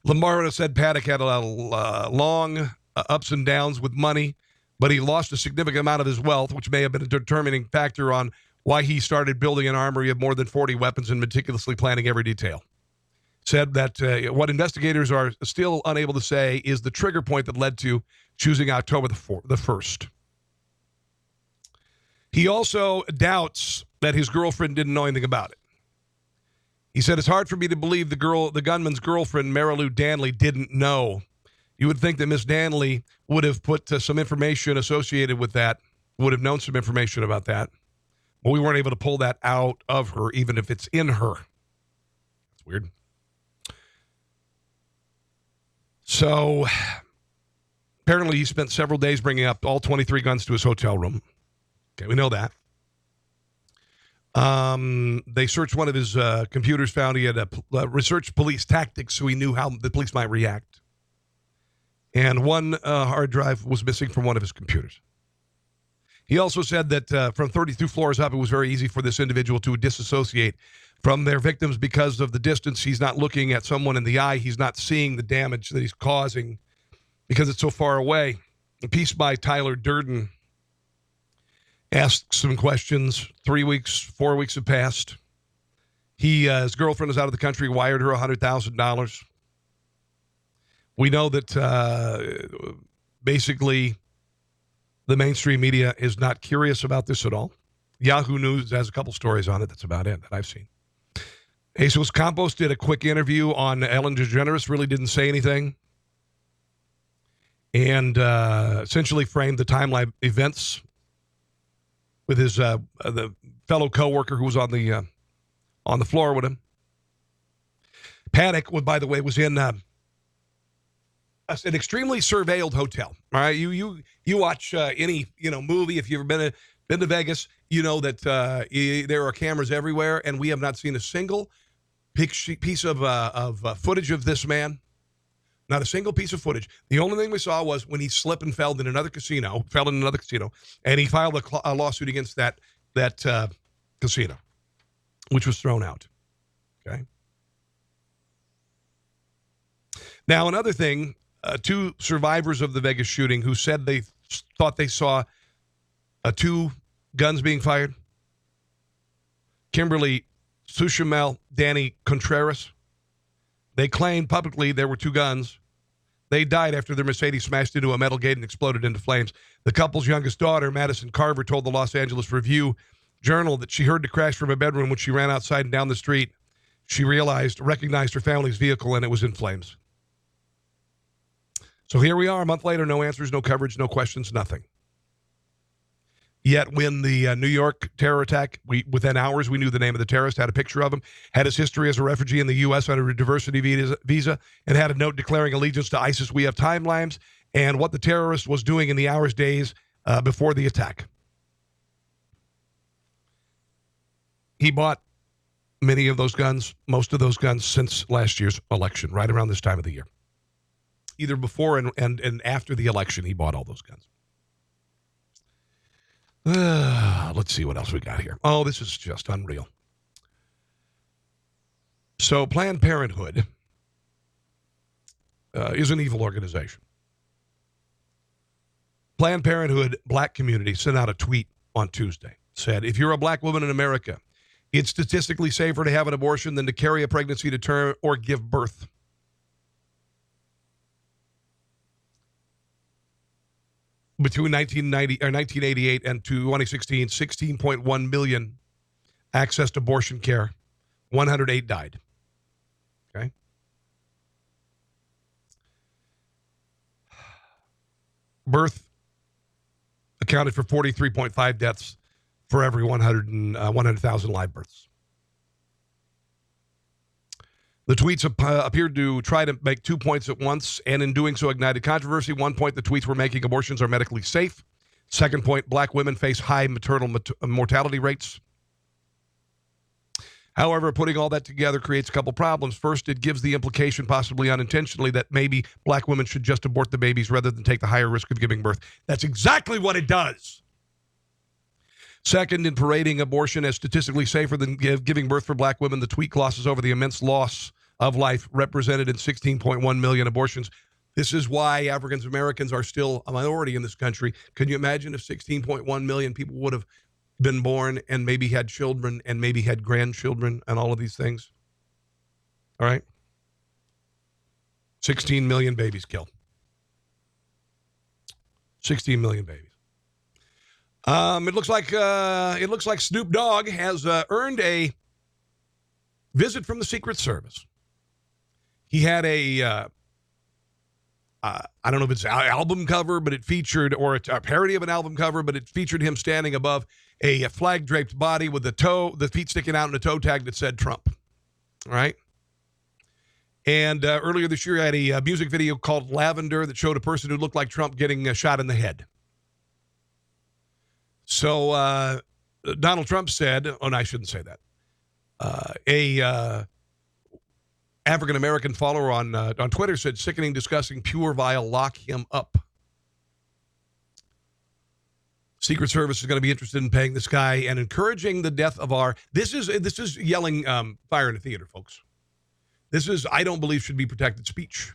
Lombardo said Paddock had a long ups and downs with money, but he lost a significant amount of his wealth, which may have been a determining factor on why he started building an armory of more than 40 weapons and meticulously planning every detail. Said that what investigators are still unable to say is the trigger point that led to choosing October the 1st. He also doubts that his girlfriend didn't know anything about it. He said, it's hard for me to believe the gunman's girlfriend, Marilou Danley, didn't know. You would think that Miss Danley would have put some information associated with that, would have known some information about that. But we weren't able to pull that out of her, even if it's in her. That's weird. So, apparently he spent several days bringing up all 23 guns to his hotel room. Okay, we know that. They searched one of his computers, found he had researched police tactics, so he knew how the police might react. And one hard drive was missing from one of his computers. He also said that from 32 floors up, it was very easy for this individual to disassociate from their victims because of the distance. He's not looking at someone in the eye. He's not seeing the damage that he's causing because it's so far away. A piece by Tyler Durden asked some questions. 3 weeks, 4 weeks have passed. His girlfriend is out of the country, wired her $100,000. We know that basically the mainstream media is not curious about this at all. Yahoo News has a couple stories on it. That's about it that I've seen. Jesus Campos did a quick interview on Ellen DeGeneres, really didn't say anything, and essentially framed the timeline events with his the fellow coworker who was on the floor with him. Paddock, by the way, was in an extremely surveilled hotel. All right, you watch any movie, if you've ever been to Vegas, you know that there are cameras everywhere, and we have not seen a single piece of footage of this man. Not a single piece of footage. The only thing we saw was when he slipped and fell in another casino, and he filed a lawsuit against that casino, which was thrown out. Okay. Now, another thing, two survivors of the Vegas shooting who said they thought they saw 2 guns being fired. Kimberly Sushimel, Danny Contreras. They claimed publicly there were 2 guns. They died after their Mercedes smashed into a metal gate and exploded into flames. The couple's youngest daughter, Madison Carver, told the Los Angeles Review-Journal that she heard the crash from her bedroom when she ran outside and down the street. She recognized her family's vehicle, and it was in flames. So here we are a month later, no answers, no coverage, no questions, nothing. Yet when the New York terror attack, within hours, we knew the name of the terrorist, had a picture of him, had his history as a refugee in the U.S. under a diversity visa, and had a note declaring allegiance to ISIS. We have timelines and what the terrorist was doing in the hours, days before the attack. He bought many of those guns, most of those guns, since last year's election, right around this time of the year. Either before and after the election, he bought all those guns. Let's see what else we got here. Oh, this is just unreal. So Planned Parenthood is an evil organization. Planned Parenthood black community sent out a tweet on Tuesday. Said, if you're a black woman in America, it's statistically safer to have an abortion than to carry a pregnancy to term or give birth. Between 1988 and 2016, 16.1 million accessed abortion care. 108 died. Okay. Birth accounted for 43.5 deaths for every 100,000 live births. The tweets appeared to try to make 2 points at once, and in doing so ignited controversy. 1 point, the tweets were making abortions are medically safe. Second point, black women face high maternal mortality rates. However, putting all that together creates a couple problems. First, it gives the implication, possibly unintentionally, that maybe black women should just abort the babies rather than take the higher risk of giving birth. That's exactly what it does. Second, in parading abortion as statistically safer than giving birth for black women, the tweet glosses over the immense loss of life represented in 16.1 million abortions. This is why African Americans are still a minority in this country. Can you imagine if 16.1 million people would have been born and maybe had children and maybe had grandchildren and all of these things? All right? 16 million babies killed. 16 million babies. It looks like Snoop Dogg has earned a visit from the Secret Service. He had a I don't know if it's an album cover, but it featured, or it's a parody of an album cover, but it featured him standing above a flag-draped body with the feet sticking out and a toe tag that said Trump. All right. And earlier this year, I had a music video called Lavender that showed a person who looked like Trump getting shot in the head. So Donald Trump said, oh, no, I shouldn't say that. A African-American follower on Twitter said, sickening, disgusting, pure, vile, lock him up. Secret Service is going to be interested in paying this guy and encouraging the death of our, this is yelling fire in a theater, folks. This is, I don't believe, should be protected speech.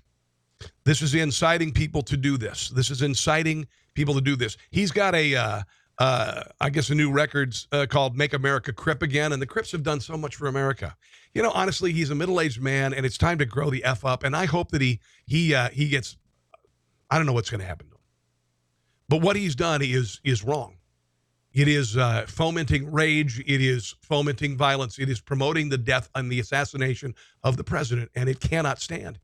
This is inciting people to do this. This is inciting people to do this. He's got a new records called Make America Crip Again, and the Crips have done so much for America. You know, honestly, he's a middle-aged man, and it's time to grow the F up, and I hope that he gets, I don't know what's going to happen to him. But what he's done is wrong. It is fomenting rage. It is fomenting violence. It is promoting the death and the assassination of the president, and it cannot stand.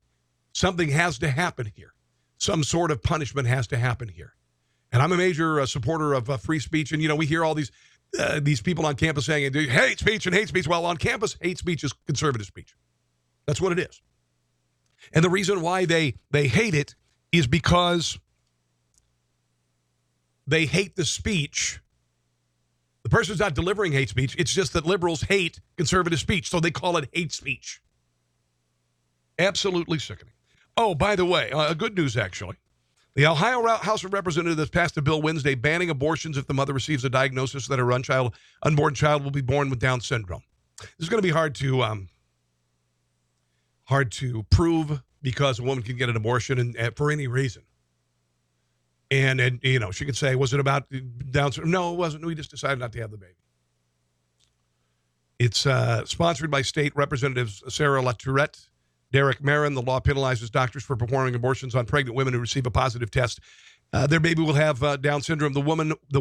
Something has to happen here. Some sort of punishment has to happen here. And I'm a major supporter of free speech. And, you know, we hear all these people on campus saying, hate speech and hate speech. Well, on campus, hate speech is conservative speech. That's what it is. And the reason why they hate it is because they hate the speech. The person's not delivering hate speech. It's just that liberals hate conservative speech, so they call it hate speech. Absolutely sickening. Oh, by the way, good news, actually. The Ohio House of Representatives passed a bill Wednesday banning abortions if the mother receives a diagnosis that her unborn child will be born with Down syndrome. This is going to be hard to prove because a woman can get an abortion for any reason. And she could say, was it about Down syndrome? No, it wasn't. We just decided not to have the baby. It's sponsored by State Representatives Sarah LaTourette, Derek Marin. The law penalizes doctors for performing abortions on pregnant women who receive a positive test. Their baby will have Down syndrome. The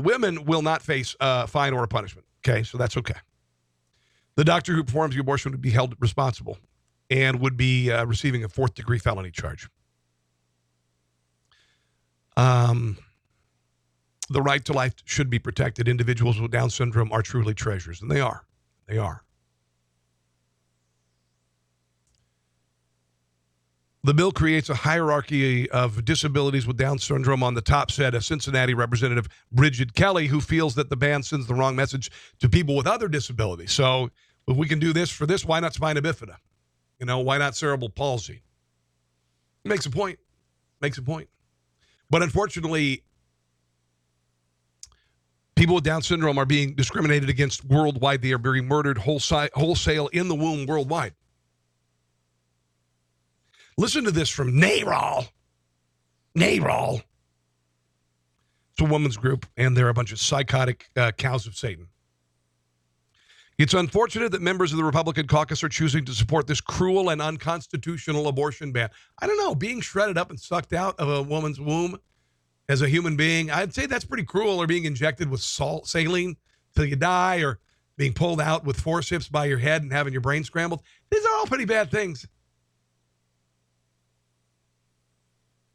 women will not face a fine or a punishment. Okay, so that's okay. The doctor who performs the abortion would be held responsible and would be receiving a 4th-degree felony charge. The right to life should be protected. Individuals with Down syndrome are truly treasures, and they are. They are. The bill creates a hierarchy of disabilities with Down syndrome. On the top, said a Cincinnati Representative Bridget Kelly, who feels that the ban sends the wrong message to people with other disabilities. So if we can do this for this, why not spina bifida? Why not cerebral palsy? Makes a point. Makes a point. But unfortunately, people with Down syndrome are being discriminated against worldwide. They are being murdered wholesale in the womb worldwide. Listen to this from NARAL. NARAL. It's a women's group, and they're a bunch of psychotic cows of Satan. It's unfortunate that members of the Republican caucus are choosing to support this cruel and unconstitutional abortion ban. I don't know, being shredded up and sucked out of a woman's womb as a human being, I'd say that's pretty cruel, or being injected with saline till you die, or being pulled out with forceps by your head and having your brain scrambled. These are all pretty bad things.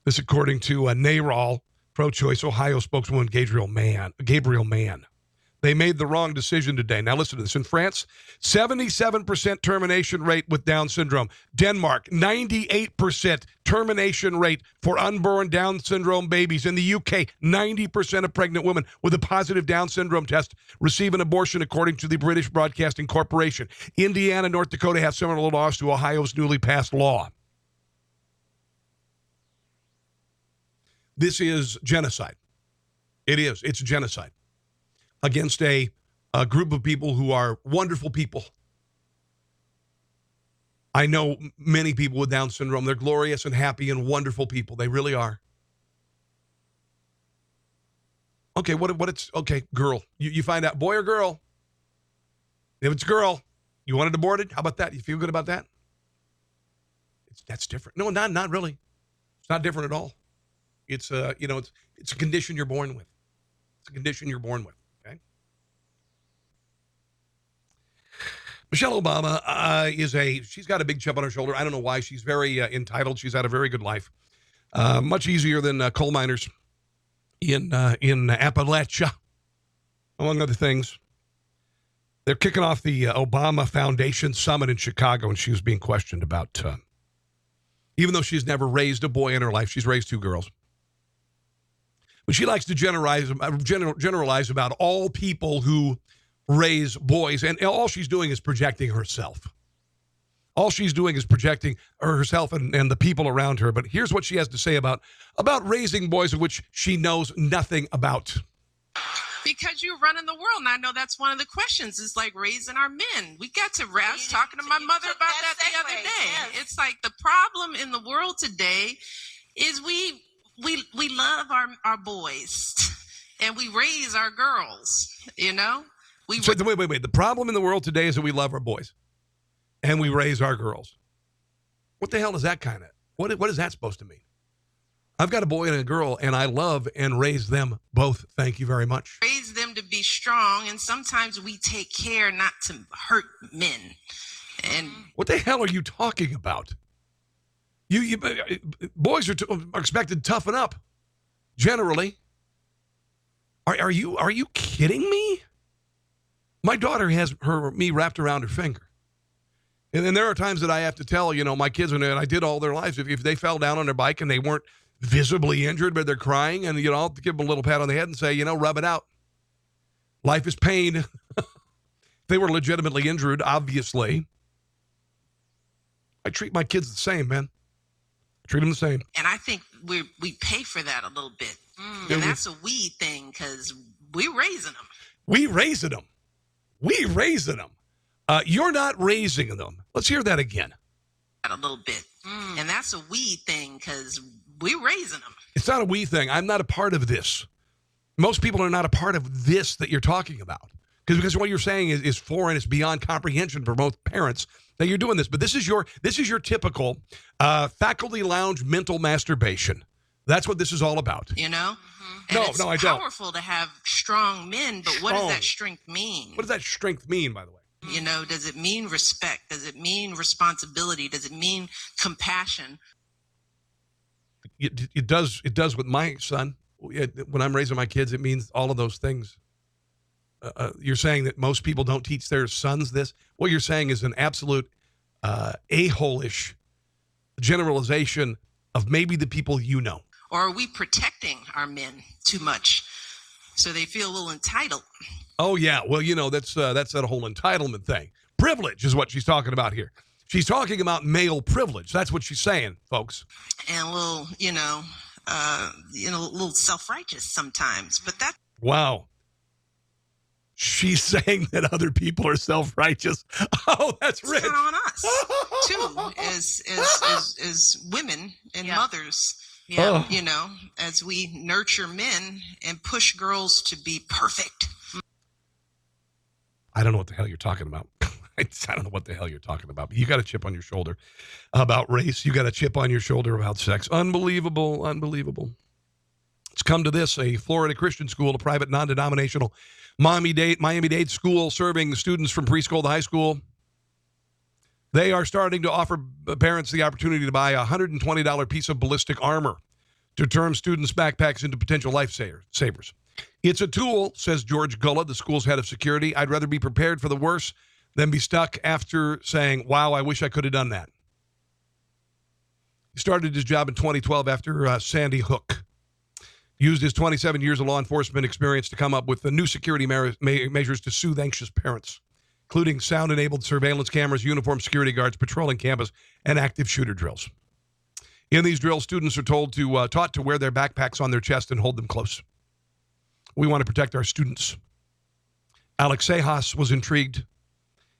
This according to NARAL, pro-choice Ohio spokeswoman Gabriel Mann. They made the wrong decision today. Now listen to this. In France, 77% termination rate with Down syndrome. Denmark, 98% termination rate for unborn Down syndrome babies. In the UK, 90% of pregnant women with a positive Down syndrome test receive an abortion, according to the British Broadcasting Corporation. Indiana and North Dakota have similar laws to Ohio's newly passed law. This is genocide. It is. It's genocide against a group of people who are wonderful people. I know many people with Down syndrome. They're glorious and happy and wonderful people. They really are. Okay, okay, girl. You find out, boy or girl. If it's girl, you want it aborted? How about that? You feel good about that? That's different. No, not really. It's not different at all. It's it's a condition you're born with. It's a condition you're born with. Okay. Michelle Obama she's got a big chip on her shoulder. I don't know why. She's very entitled. She's had a very good life. Much easier than coal miners in Appalachia, among other things. They're kicking off the Obama Foundation Summit in Chicago, and she was being questioned about, even though she's never raised a boy in her life, she's raised 2 girls. But she likes to generalize about all people who raise boys, and all she's doing is projecting herself. All she's doing is projecting herself and the people around her. But here's what she has to say about raising boys, of which she knows nothing about. Because you're running the world, and I know that's one of the questions, is like raising our men. We got to rest. I was talking to my mother about that the other day. Yes. It's like the problem in the world today is we love our boys and we raise our girls, Wait. The problem in the world today is that we love our boys and we raise our girls. What the hell is that kind of, what is that supposed to mean? I've got a boy and a girl, and I love and raise them both. Thank you very much. Raise them to be strong, and sometimes we take care not to hurt men. And what the hell are you talking about? You boys are expected to toughen up. Generally, are you kidding me? My daughter has me wrapped around her finger, and then there are times that I have to tell my kids, and I did all their lives. If they fell down on their bike and they weren't visibly injured, but they're crying, and I'll give them a little pat on the head and say, rub it out. Life is pain. They were legitimately injured, obviously. I treat my kids the same, man. Treat them the same. And I think we pay for that a little bit. And that's a we thing because we raising them. We raising them. We raising them. You're not raising them. Let's hear that again. A little bit. And that's a we thing because we raising them. It's not a we thing. I'm not a part of this. Most people are not a part of this that you're talking about. Because what you're saying is foreign. It's beyond comprehension for most parents that you're doing this. But this is your typical faculty lounge mental masturbation. That's what this is all about. You know? And I don't. It's powerful to have strong men, but what does that strength mean? What does that strength mean, by the way? You know, does it mean respect? Does it mean responsibility? Does it mean compassion? It does with my son. When I'm raising my kids, it means all of those things. You're saying that most people don't teach their sons this? What you're saying is an absolute a-hole-ish generalization of maybe the people you know. Or are we protecting our men too much so they feel a little entitled? Oh, yeah. Well, that's that whole entitlement thing. Privilege is what she's talking about here. She's talking about male privilege. That's what she's saying, folks. And a little, a little self-righteous sometimes. But that. Wow. She's saying that other people are self-righteous. Oh, that's rich. It's on us, too, as women and mothers. Yeah, as we nurture men and push girls to be perfect. I don't know what the hell you're talking about. I don't know what the hell you're talking about. But you got a chip on your shoulder about race. You got a chip on your shoulder about sex. Unbelievable, unbelievable. It's come to this, a Florida Christian school, a private non-denominational Miami-Dade school serving students from preschool to high school. They are starting to offer parents the opportunity to buy a $120 piece of ballistic armor to turn students' backpacks into potential lifesavers. It's a tool, says George Gulla, the school's head of security. I'd rather be prepared for the worst than be stuck after saying, wow, I wish I could have done that. He started his job in 2012 after Sandy Hook. Used his 27 years of law enforcement experience to come up with the new security measures to soothe anxious parents, including sound-enabled surveillance cameras, uniformed security guards patrolling campus, and active shooter drills. In these drills, students are taught to wear their backpacks on their chest and hold them close. We want to protect our students. Alex Sejas was intrigued.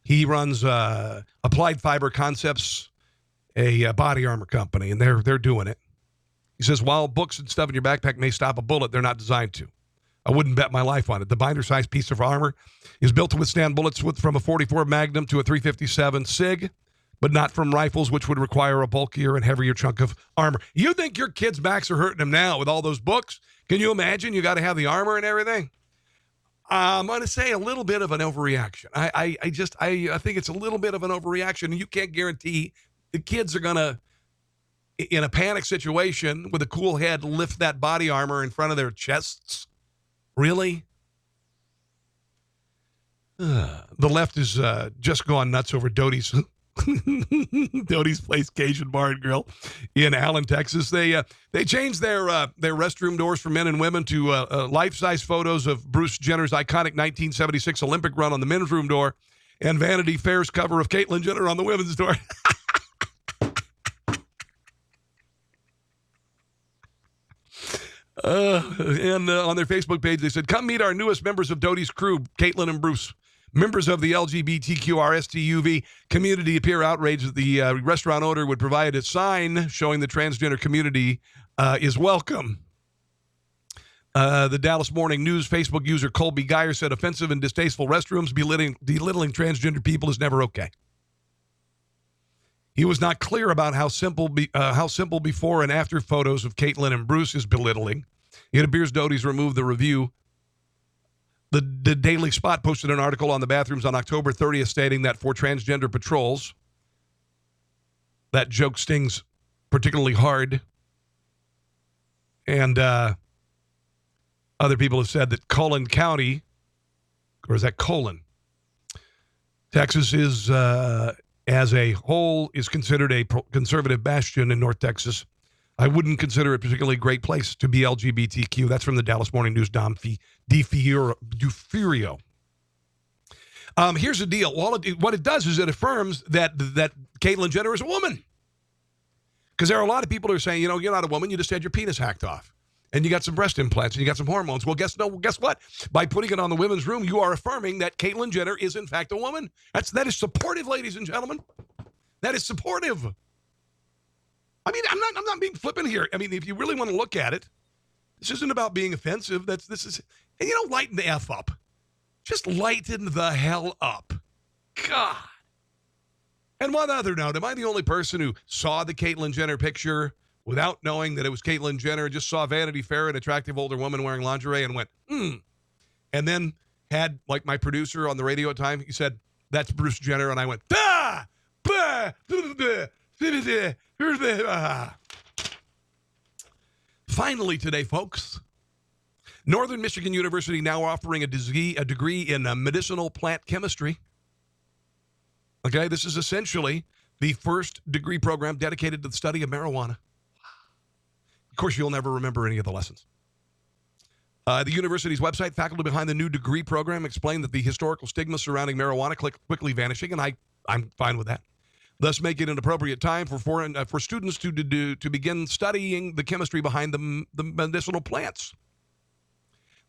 He runs Applied Fiber Concepts, a body armor company, and they're doing it. He says, while books and stuff in your backpack may stop a bullet, they're not designed to. I wouldn't bet my life on it. The binder-sized piece of armor is built to withstand bullets from a .44 Magnum to a .357 SIG, but not from rifles, which would require a bulkier and heavier chunk of armor. You think your kids' backs are hurting them now with all those books? Can you imagine? You got to have the armor and everything. I'm going to say a little bit of an overreaction. I think it's a little bit of an overreaction, and you can't guarantee the kids are going to, in a panic situation with a cool head, lift that body armor in front of their chests. Really? The left is just gone nuts over Doty's Place Cajun Bar and Grill in Allen, Texas. They changed their restroom doors for men and women to life-size photos of Bruce Jenner's iconic 1976 Olympic run on the men's room door and Vanity Fair's cover of Caitlyn Jenner on the women's door. And on their Facebook page, they said, come meet our newest members of Doty's crew, Caitlyn and Bruce. Members of the LGBTQRSTUV community appear outraged that the restaurant owner would provide a sign showing the transgender community is welcome. The Dallas Morning News Facebook user Colby Geyer said offensive and distasteful restrooms belittling transgender people is never okay. He was not clear about how simple before and after photos of Caitlyn and Bruce is belittling. It appears Doty's removed the review. The Daily Spot posted an article on the bathrooms on October 30th stating that for transgender patrols, that joke stings particularly hard. And other people have said that Cullen County, or is that Colon? Texas is, as a whole, is considered a conservative bastion in North Texas. I wouldn't consider it a particularly great place to be LGBTQ. That's from the Dallas Morning News, Dom DeFurio. Here's the deal. What it does is it affirms that Caitlyn Jenner is a woman. Because there are a lot of people who are saying, you're not a woman, you just had your penis hacked off. And you got some breast implants and you got some hormones. Well, guess what? By putting it on the women's room, you are affirming that Caitlyn Jenner is in fact a woman. That is supportive, ladies and gentlemen. That is supportive. I mean, I'm not being flippant here. I mean, if you really want to look at it, this isn't about being offensive. And lighten the F up. Just lighten the hell up. God. And one other note, am I the only person who saw the Caitlyn Jenner picture without knowing that it was Caitlyn Jenner, just saw Vanity Fair, an attractive older woman wearing lingerie and went, and then had, like my producer on the radio at the time, he said, that's Bruce Jenner, and I went, bah! Bah! Finally today, folks, Northern Michigan University now offering a degree in medicinal plant chemistry. Okay, this is essentially the first degree program dedicated to the study of marijuana. Of course, you'll never remember any of the lessons. The university's website, faculty behind the new degree program, explained that the historical stigma surrounding marijuana quickly vanishing, and I'm fine with that. Thus, make it an appropriate time for students to begin studying the chemistry behind the medicinal plants.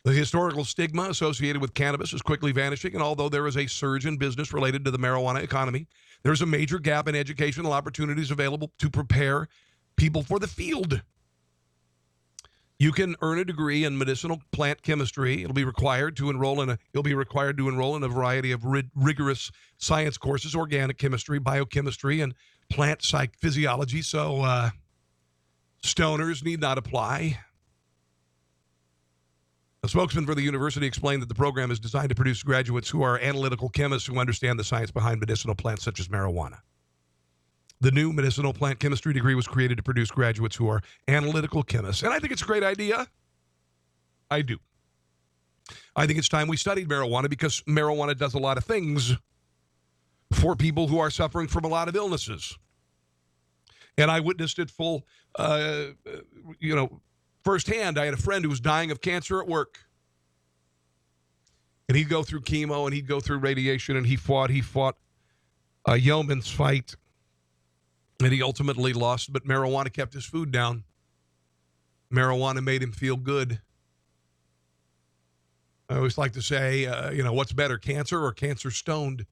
The historical stigma associated with cannabis is quickly vanishing, and although there is a surge in business related to the marijuana economy, there is a major gap in educational opportunities available to prepare people for the field. You can earn a degree in medicinal plant chemistry. You'll be required to enroll in a variety of rigorous science courses, organic chemistry, biochemistry, and plant physiology. So stoners need not apply. A spokesman for the university explained that the program is designed to produce graduates who are analytical chemists who understand the science behind medicinal plants such as marijuana. The new medicinal plant chemistry degree was created to produce graduates who are analytical chemists. And I think it's a great idea. I do. I think it's time we studied marijuana because marijuana does a lot of things for people who are suffering from a lot of illnesses. And I witnessed it firsthand. I had a friend who was dying of cancer at work. And he'd go through chemo and he'd go through radiation and he fought a yeoman's fight. And he ultimately lost, but marijuana kept his food down. Marijuana made him feel good. I always like to say, what's better, cancer or cancer stoned?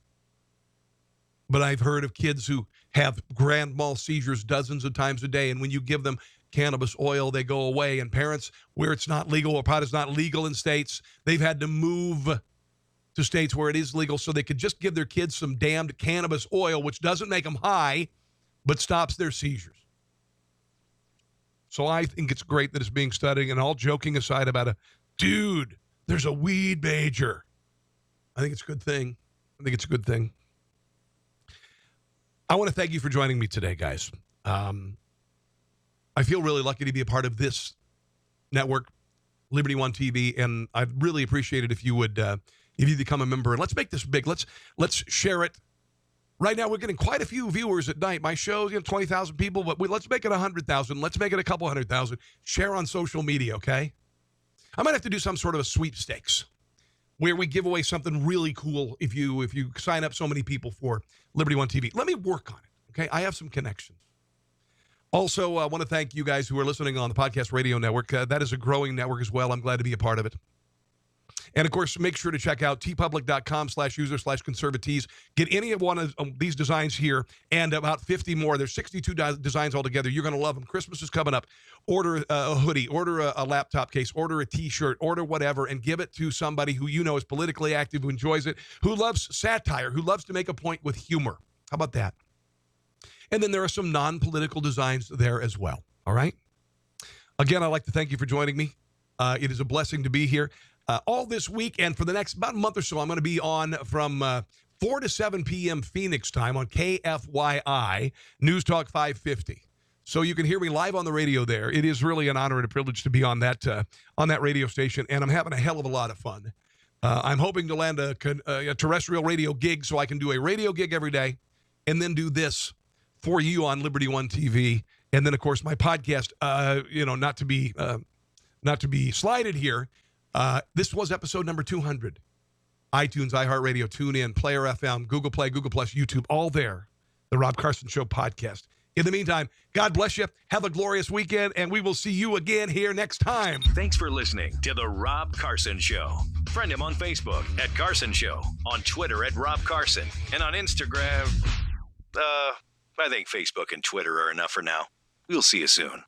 But I've heard of kids who have grand mal seizures dozens of times a day, and when you give them cannabis oil, they go away. And parents, where it's not legal or pot is not legal in states, they've had to move to states where it is legal so they could just give their kids some damned cannabis oil, which doesn't make them high, but stops their seizures. So I think it's great that it's being studied, and all joking aside about there's a weed major. I think it's a good thing. I want to thank you for joining me today, guys. I feel really lucky to be a part of this network, Liberty One TV, and I'd really appreciate it if you would become a member. And let's make this big. Let's share it. Right now, we're getting quite a few viewers at night. My show's 20,000 people, but let's make it 100,000. Let's make it a couple 100,000. Share on social media, okay? I might have to do some sort of a sweepstakes where we give away something really cool if you sign up so many people for Liberty One TV. Let me work on it, okay? I have some connections. Also, I want to thank you guys who are listening on the Podcast Radio Network. That is a growing network as well. I'm glad to be a part of it. And, of course, make sure to check out tpublic.com/user/conservatees. Get any of one of these designs here and about 50 more. There's 62 designs altogether. You're going to love them. Christmas is coming up. Order a hoodie. Order a laptop case. Order a T-shirt. Order whatever and give it to somebody who you know is politically active, who enjoys it, who loves satire, who loves to make a point with humor. How about that? And then there are some non-political designs there as well. All right? Again, I'd like to thank you for joining me. It is a blessing to be here. All this week and for the next about a month or so, I'm going to be on from 4 to 7 p.m. Phoenix time on KFYI News Talk 550. So you can hear me live on the radio there. It is really an honor and a privilege to be on that radio station, and I'm having a hell of a lot of fun. I'm hoping to land a terrestrial radio gig so I can do a radio gig every day and then do this for you on Liberty One TV. And then, of course, my podcast, not to be slighted here. This was episode number 200. iTunes, iHeartRadio, TuneIn, Player FM, Google Play, Google Plus, YouTube, all there. The Rob Carson Show podcast. In the meantime, God bless you. Have a glorious weekend, and we will see you again here next time. Thanks for listening to The Rob Carson Show. Friend him on Facebook at Carson Show, on Twitter at Rob Carson, and on Instagram, I think Facebook and Twitter are enough for now. We'll see you soon.